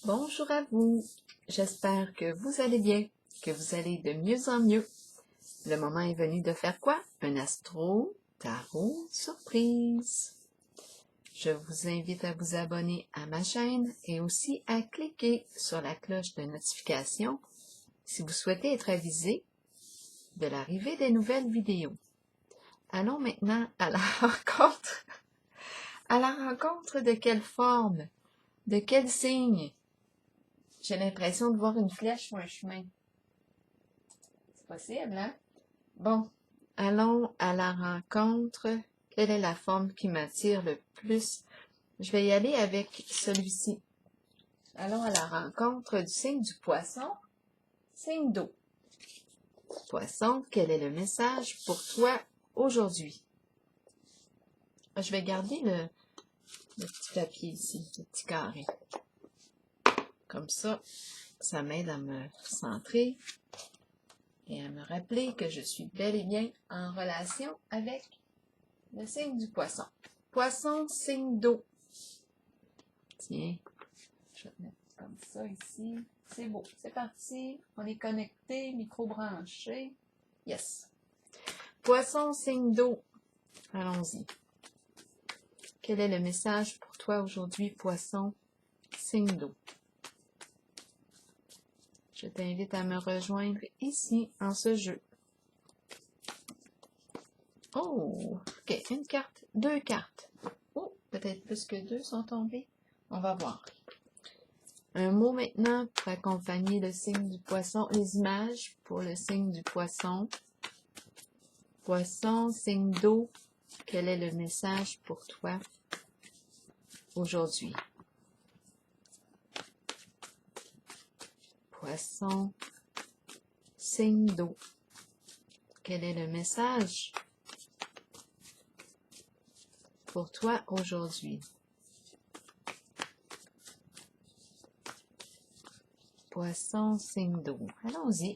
Bonjour à vous, j'espère que vous allez bien, que vous allez de mieux en mieux. Le moment est venu de faire quoi? Un astro tarot surprise. Je vous invite à vous abonner à ma chaîne et aussi à cliquer sur la cloche de notification si vous souhaitez être avisé de l'arrivée des nouvelles vidéos. Allons maintenant à la rencontre. À la rencontre de quelle forme? De quel signe? J'ai l'impression de voir une flèche ou un chemin. C'est possible, hein? Bon, allons à la rencontre. Quelle est la forme qui m'attire le plus? Je vais y aller avec celui-ci. Allons à la rencontre du signe du poisson, signe d'eau. Poisson, quel est le message pour toi aujourd'hui? Je vais garder le petit papier ici, le petit carré. Comme ça, ça m'aide à me centrer et à me rappeler que je suis bel et bien en relation avec le signe du poisson. Poisson, signe d'eau. Tiens, je vais te mettre comme ça ici. C'est beau, c'est parti. On est connecté, micro branché. Yes. Poisson, signe d'eau. Allons-y. Quel est le message pour toi aujourd'hui, poisson, signe d'eau? Je t'invite à me rejoindre ici, en ce jeu. Oh, ok, une carte, deux cartes. Oh, peut-être plus que deux sont tombées. On va voir. Un mot maintenant pour accompagner le signe du poisson. Les images pour le signe du poisson. Poisson, signe d'eau. Quel est le message pour toi aujourd'hui? Poisson, signe d'eau. Quel est le message pour toi aujourd'hui? Poisson, signe d'eau. Allons-y.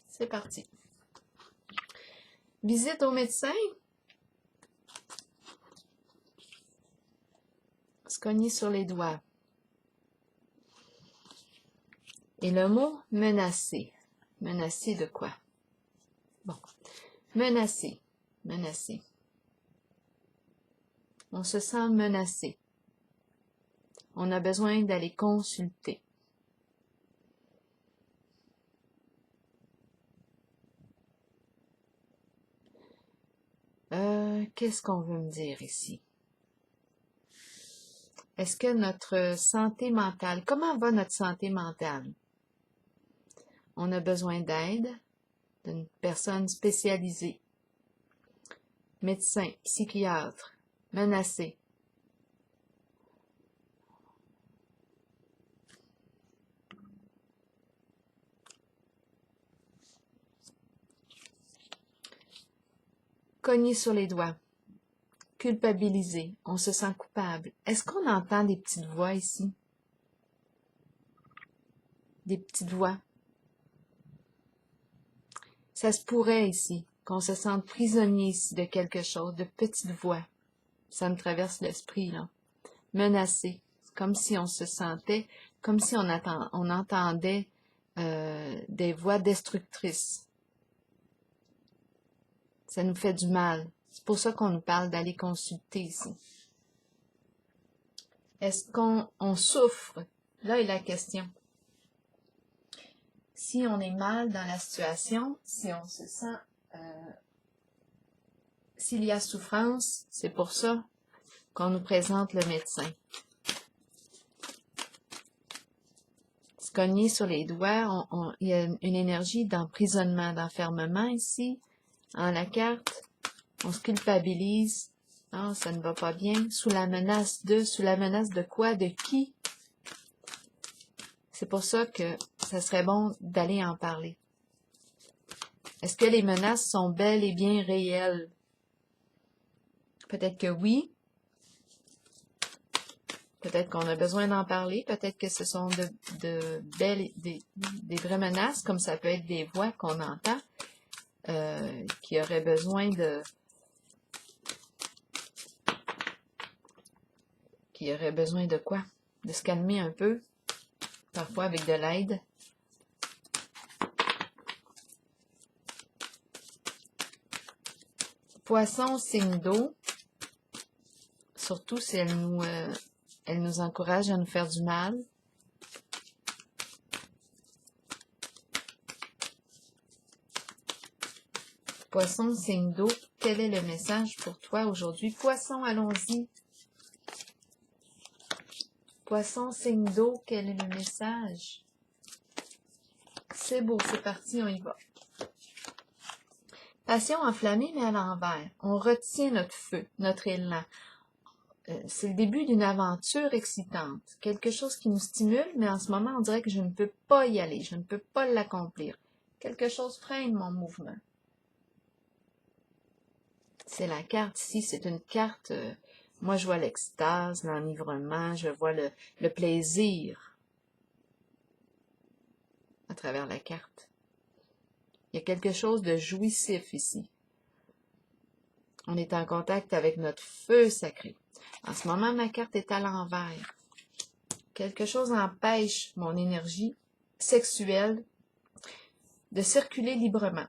C'est parti. Visite au médecin. Se cogner sur les doigts. Et le mot menacé. Menacé de quoi? Bon. Menacé. Menacé. On se sent menacé. On a besoin d'aller consulter. Qu'est-ce qu'on veut me dire ici? Est-ce que notre santé mentale, comment va notre santé mentale? On a besoin d'aide d'une personne spécialisée. Médecin, psychiatre, menacé. Cogner sur les doigts. Culpabilisé. On se sent coupable. Est-ce qu'on entend des petites voix ici? Des petites voix. Ça se pourrait ici qu'on se sente prisonnier ici de quelque chose, de petites voix. Ça me traverse l'esprit, là. Menacé. Comme si on se sentait, comme si on entendait des voix destructrices. Ça nous fait du mal. C'est pour ça qu'on nous parle d'aller consulter ici. Est-ce qu'on souffre? Là est la question. Si on est mal dans la situation, si on se sent... s'il y a souffrance, c'est pour ça qu'on nous présente le médecin. Se cogner sur les doigts, il y a une énergie d'emprisonnement, d'enfermement ici. En la carte, on se culpabilise. Ah, ça ne va pas bien. Sous la menace de quoi, de qui? C'est pour ça que ça serait bon d'aller en parler. Est-ce que les menaces sont bel et bien réelles? Peut-être que oui. Peut-être qu'on a besoin d'en parler. Peut-être que ce sont des vraies menaces, comme ça peut être des voix qu'on entend, qui auraient besoin de... Qui auraient besoin de quoi? De se calmer un peu. parfois avec de l'aide. Poisson, signe d'eau, surtout si elle nous encourage à nous faire du mal. Poisson, signe d'eau, quel est le message pour toi aujourd'hui? Poisson, allons-y. Poisson, signe d'eau, quel est le message? C'est beau, c'est parti, on y va. Passion enflammée, mais à l'envers. On retient notre feu, notre élan. C'est le début d'une aventure excitante. Quelque chose qui nous stimule, mais en ce moment, on dirait que je ne peux pas y aller. Je ne peux pas l'accomplir. Quelque chose freine mon mouvement. C'est la carte ici. C'est une carte... moi, je vois l'extase, l'enivrement, je vois le plaisir à travers la carte. Il y a quelque chose de jouissif ici. On est en contact avec notre feu sacré. En ce moment, ma carte est à l'envers. Quelque chose empêche mon énergie sexuelle de circuler librement.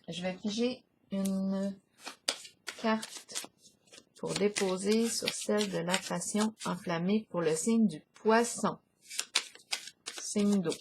Je vais figer une carte pour déposer sur celle de la passion enflammée pour le signe du poisson. Signe d'eau.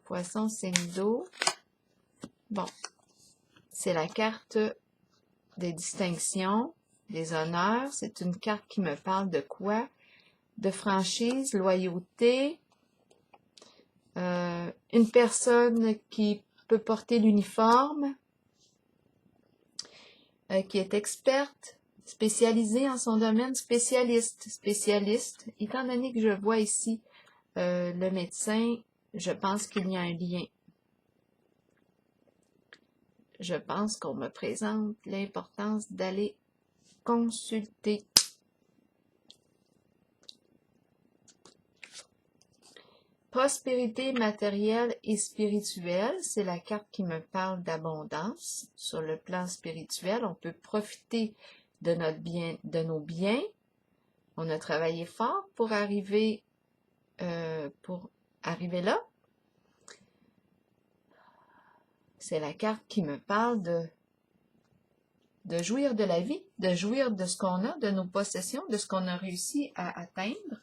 Poisson, signe d'eau. Bon, c'est la carte des distinctions, des honneurs. C'est une carte qui me parle de quoi? De franchise, loyauté. Une personne qui peut porter l'uniforme, qui est experte, spécialisée en son domaine, spécialiste. Étant donné que je vois ici le médecin, je pense qu'il y a un lien. Je pense qu'on me présente l'importance d'aller consulter. Prospérité matérielle et spirituelle, c'est la carte qui me parle d'abondance. Sur le plan spirituel, on peut profiter de nos biens. On a travaillé fort pour arriver là. C'est la carte qui me parle de jouir de la vie, de jouir de ce qu'on a, de nos possessions, de ce qu'on a réussi à atteindre.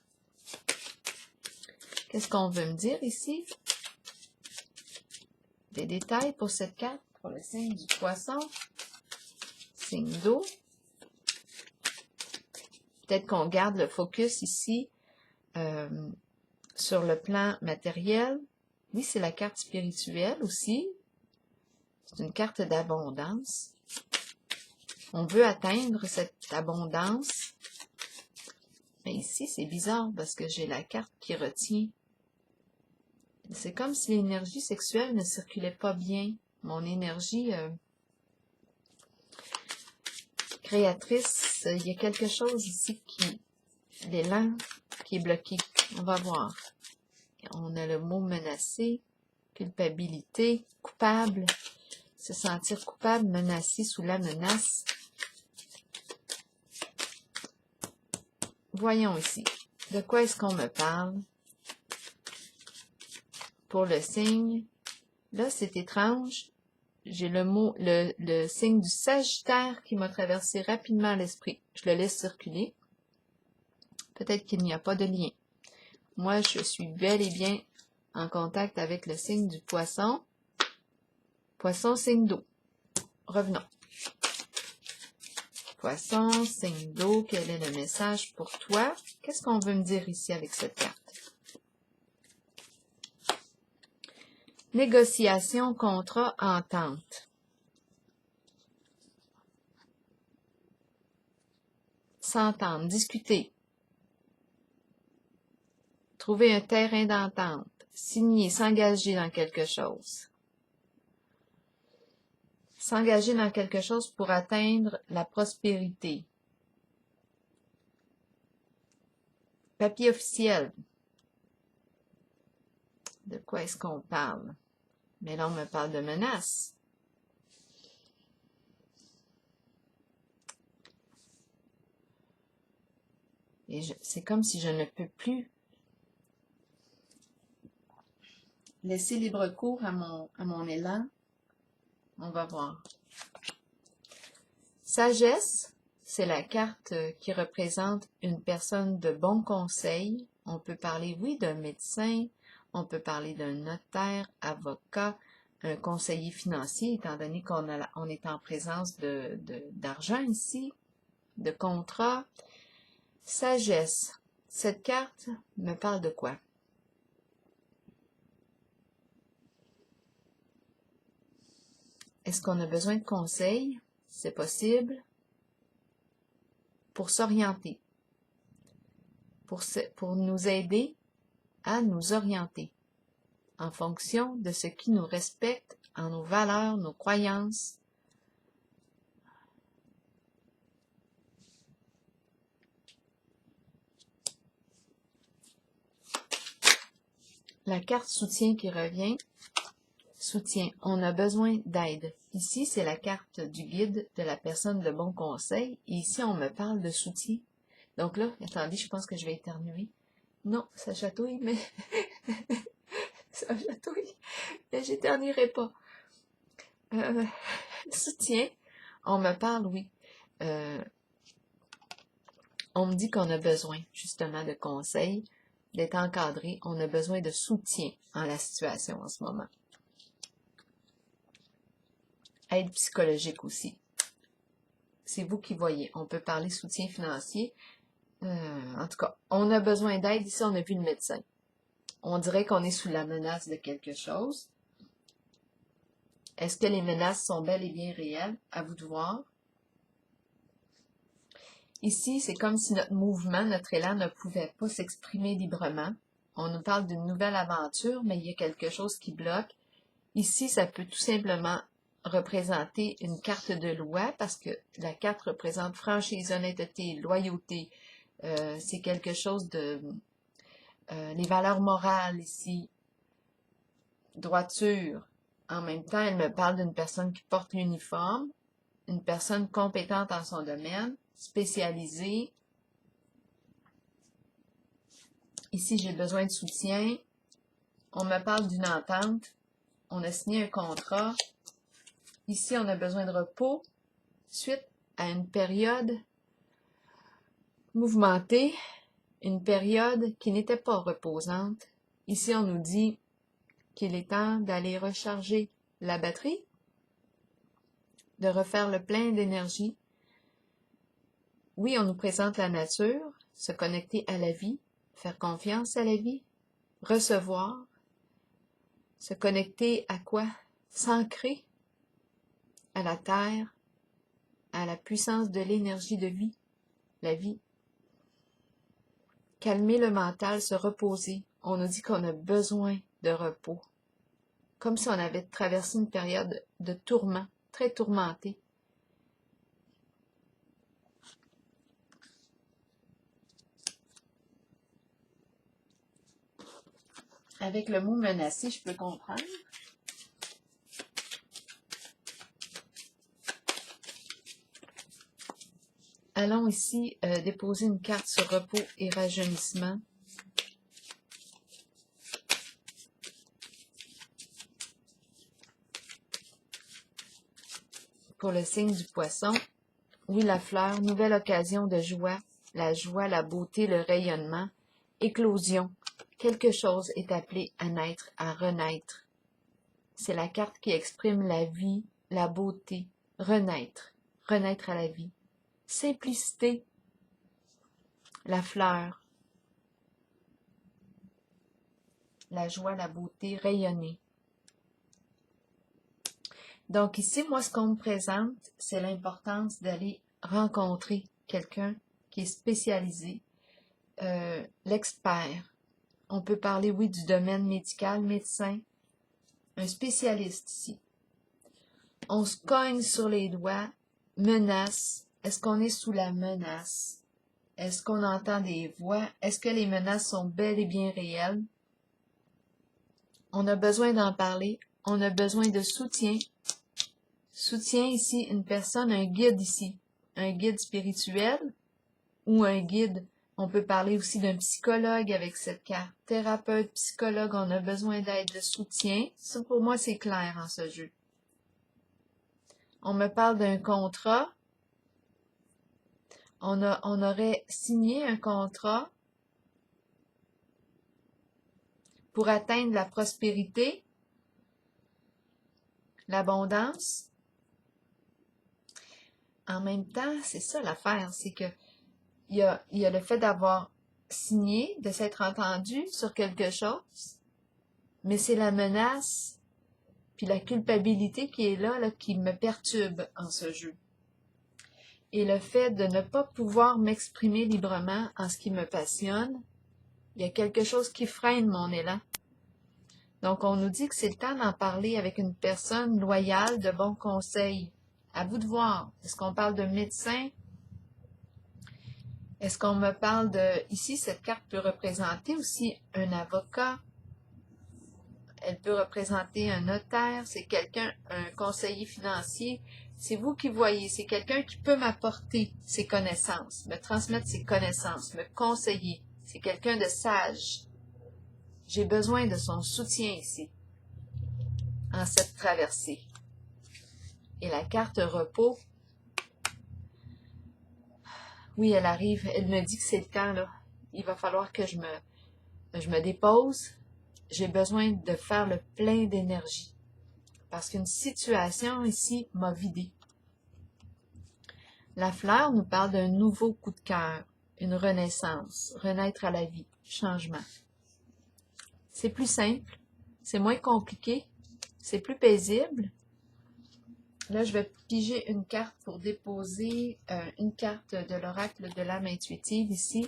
Qu'est-ce qu'on veut me dire ici? Des détails pour cette carte, pour le signe du poisson, signe d'eau. Peut-être qu'on garde le focus ici sur le plan matériel. Oui, c'est la carte spirituelle aussi. C'est une carte d'abondance. On veut atteindre cette abondance. Mais ici, c'est bizarre parce que j'ai la carte qui retient. C'est comme si l'énergie sexuelle ne circulait pas bien. Mon énergie créatrice, il y a quelque chose ici l'élan qui est bloqué. On va voir. On a le mot menacé, culpabilité, coupable, se sentir coupable, menacé, sous la menace. Voyons ici. De quoi est-ce qu'on me parle? Pour le signe, là, c'est étrange. J'ai le signe du Sagittaire qui m'a traversé rapidement l'esprit. Je le laisse circuler. Peut-être qu'il n'y a pas de lien. Moi, je suis bel et bien en contact avec le signe du Poisson. Poisson, signe d'eau. Revenons. Poisson, signe d'eau, quel est le message pour toi? Qu'est-ce qu'on veut me dire ici avec cette carte? Négociation, contrat, entente. S'entendre, discuter. Trouver un terrain d'entente. Signer, s'engager dans quelque chose. S'engager dans quelque chose pour atteindre la prospérité. Papier officiel. De quoi est-ce qu'on parle? Mais là, on me parle de menaces. Et c'est comme si je ne peux plus laisser libre cours à mon élan. On va voir. Sagesse, c'est la carte qui représente une personne de bon conseil. On peut parler, oui, d'un médecin, on peut parler d'un notaire, avocat, un conseiller financier, étant donné on est en présence d'argent ici, de contrat. Sagesse, cette carte me parle de quoi? Est-ce qu'on a besoin de conseils? C'est possible. Pour s'orienter, pour nous aider à nous orienter en fonction de ce qui nous respecte en nos valeurs, nos croyances. La carte soutien qui revient. Soutien, on a besoin d'aide. Ici, c'est la carte du guide de la personne de bon conseil. Et ici, on me parle de soutien. Donc là, attendez, je pense que je vais éternuer. Non, ça chatouille, mais... ça chatouille, mais j'éternuerai pas. Soutien, on me parle, oui. On me dit qu'on a besoin, justement, de conseils, d'être encadré. On a besoin de soutien en la situation en ce moment. Aide psychologique aussi. C'est vous qui voyez. On peut parler soutien financier. En tout cas, on a besoin d'aide. Ici, on a vu le médecin. On dirait qu'on est sous la menace de quelque chose. Est-ce que les menaces sont bel et bien réelles? À vous de voir. Ici, c'est comme si notre mouvement, notre élan ne pouvait pas s'exprimer librement. On nous parle d'une nouvelle aventure, mais il y a quelque chose qui bloque. Ici, ça peut tout simplement représenter une carte de loi parce que la carte représente franchise, honnêteté, loyauté. C'est quelque chose de... les valeurs morales ici, droiture. En même temps, elle me parle d'une personne qui porte l'uniforme, une personne compétente en son domaine, spécialisée. Ici, j'ai besoin de soutien. On me parle d'une entente. On a signé un contrat. Ici, on a besoin de repos suite à une période mouvementée, une période qui n'était pas reposante. Ici, on nous dit qu'il est temps d'aller recharger la batterie, de refaire le plein d'énergie. Oui, on nous présente la nature, se connecter à la vie, faire confiance à la vie, recevoir, se connecter à quoi? S'ancrer à la terre, à la puissance de l'énergie de vie, la vie. Calmer le mental, se reposer. On nous dit qu'on a besoin de repos. Comme si on avait traversé une période de tourment, très tourmentée. Avec le mot menacé, je peux comprendre. Allons ici déposer une carte sur repos et rajeunissement. Pour le signe du poisson, oui, la fleur, nouvelle occasion de joie, la beauté, le rayonnement, éclosion. Quelque chose est appelé à naître, à renaître. C'est la carte qui exprime la vie, la beauté, renaître, renaître à la vie. Simplicité, la fleur, la joie, la beauté, rayonner. Donc ici, moi, ce qu'on me présente, c'est l'importance d'aller rencontrer quelqu'un qui est spécialisé, l'expert. On peut parler, oui, du domaine médical, médecin, un spécialiste ici. On se cogne sur les doigts, menace. Est-ce qu'on est sous la menace? Est-ce qu'on entend des voix? Est-ce que les menaces sont bel et bien réelles? On a besoin d'en parler. On a besoin de soutien. Soutien ici, une personne, un guide ici. Un guide spirituel ou un guide On peut parler aussi d'un psychologue avec cette carte. Thérapeute, psychologue, on a besoin d'aide, de soutien. Ça, pour moi, c'est clair en ce jeu. On me parle d'un contrat. On aurait signé un contrat pour atteindre la prospérité, l'abondance. En même temps, c'est ça l'affaire, c'est que il y a le fait d'avoir signé, de s'être entendu sur quelque chose, mais c'est la menace puis la culpabilité qui est là qui me perturbe en ce jeu. Et le fait de ne pas pouvoir m'exprimer librement en ce qui me passionne, il y a quelque chose qui freine mon élan. Donc, on nous dit que c'est le temps d'en parler avec une personne loyale, de bons conseils. À vous de voir. Est-ce qu'on parle de médecin? Est-ce qu'on me parle de... Ici, cette carte peut représenter aussi un avocat. Elle peut représenter un notaire. C'est quelqu'un, un conseiller financier. C'est vous qui voyez. C'est quelqu'un qui peut m'apporter ses connaissances, me transmettre ses connaissances, me conseiller. C'est quelqu'un de sage. J'ai besoin de son soutien ici, en cette traversée. Et la carte repos, oui, elle arrive, elle me dit que c'est le temps, là. Il va falloir que je me dépose. J'ai besoin de faire le plein d'énergie. Parce qu'une situation ici m'a vidé. La fleur nous parle d'un nouveau coup de cœur, une renaissance, renaître à la vie, changement. C'est plus simple, c'est moins compliqué, c'est plus paisible. Là, je vais piger une carte pour déposer une carte de l'oracle de l'âme intuitive ici.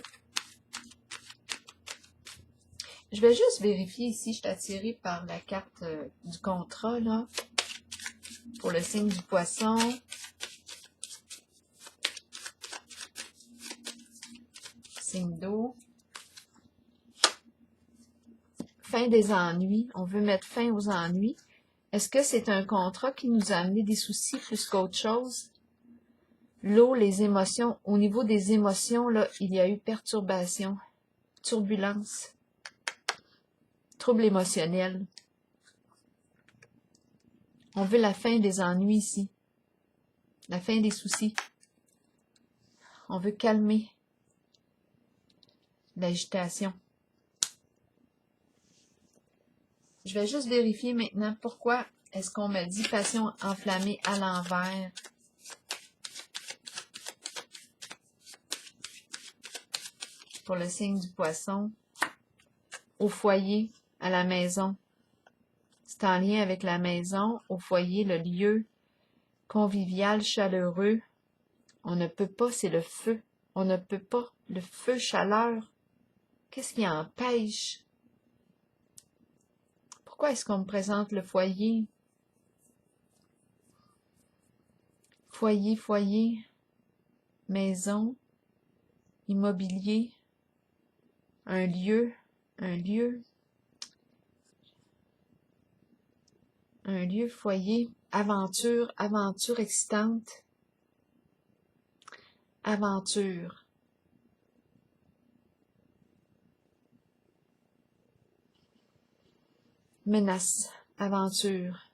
Je vais juste vérifier ici, je suis attirée par la carte du contrat, là, pour le signe du poisson. Signe d'eau. Fin des ennuis. On veut mettre fin aux ennuis. Est-ce que c'est un contrat qui nous a amené des soucis plus qu'autre chose? L'eau, les émotions. Au niveau des émotions, là, il y a eu perturbation, turbulence, trouble émotionnel. On veut la fin des ennuis ici. La fin des soucis. On veut calmer l'agitation. Je vais juste vérifier maintenant pourquoi est-ce qu'on me dit passion enflammée à l'envers. Pour le signe du poisson. Au foyer, à la maison. C'est en lien avec la maison, au foyer, le lieu convivial, chaleureux. On ne peut pas, c'est le feu. On ne peut pas. Le feu, chaleur. Qu'est-ce qui empêche? Pourquoi est-ce qu'on me présente le foyer? Foyer, foyer, maison, immobilier, un lieu, foyer, aventure, aventure excitante, aventure. Menace, aventure.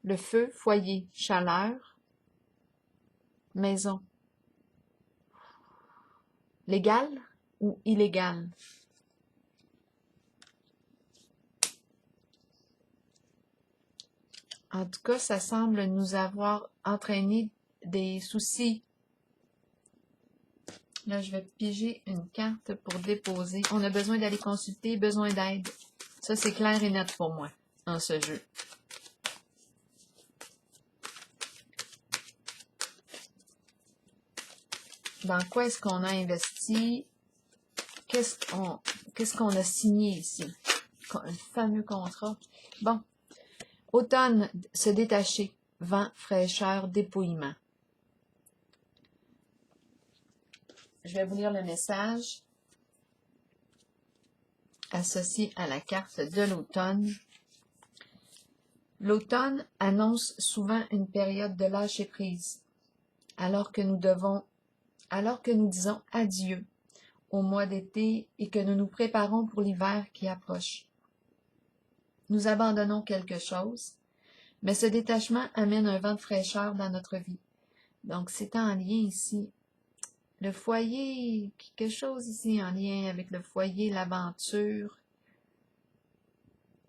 Le feu, foyer, chaleur, maison. Légal ou illégal? En tout cas, ça semble nous avoir entraîné des soucis. Là, je vais piger une carte pour déposer. On a besoin d'aller consulter, besoin d'aide. Ça, c'est clair et net pour moi, dans ce jeu. Dans quoi est-ce qu'on a investi? Qu'est-ce qu'on a signé ici? Le fameux contrat. Bon. Automne, se détacher. Vent, fraîcheur, dépouillement. Je vais vous lire le message associé à la carte de l'automne. L'automne annonce souvent une période de lâcher prise. alors que nous disons adieu au mois d'été et que nous nous préparons pour l'hiver qui approche. Nous abandonnons quelque chose, mais ce détachement amène un vent de fraîcheur dans notre vie. Donc, c'est en lien ici. Le foyer, quelque chose ici en lien avec le foyer, l'aventure.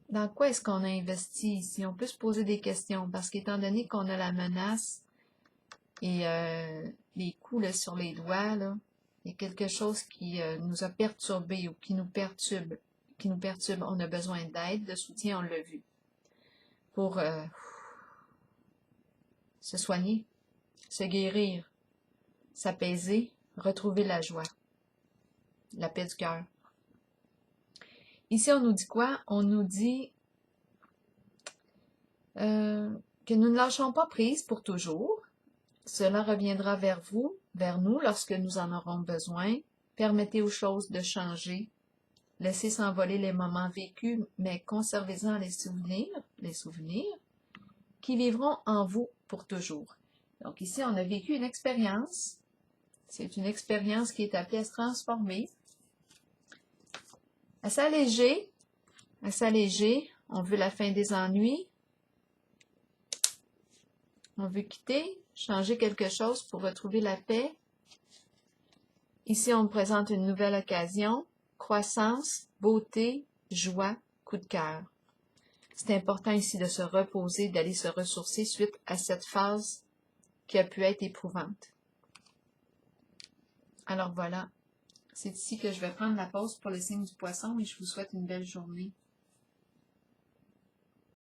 Dans quoi est-ce qu'on a investi ici? On peut se poser des questions parce qu'étant donné qu'on a la menace et les coups là, sur les doigts, là, il y a quelque chose qui nous a perturbés ou qui nous perturbe. On a besoin d'aide, de soutien, on l'a vu. Pour se soigner, se guérir, s'apaiser, retrouver la joie, la paix du cœur. Ici, on nous dit quoi? On nous dit que nous ne lâchons pas prise pour toujours. Cela reviendra vers vous, vers nous, lorsque nous en aurons besoin. Permettez aux choses de changer. Laissez s'envoler les moments vécus, mais conservez-en les souvenirs qui vivront en vous pour toujours. Donc ici, on a vécu une expérience. C'est une expérience qui est appelée à se transformer, à s'alléger. On veut la fin des ennuis. On veut quitter, changer quelque chose pour retrouver la paix. Ici, on nous présente une nouvelle occasion, croissance, beauté, joie, coup de cœur. C'est important ici de se reposer, d'aller se ressourcer suite à cette phase qui a pu être éprouvante. Alors voilà, c'est ici que je vais prendre la pause pour le signe du poisson et je vous souhaite une belle journée.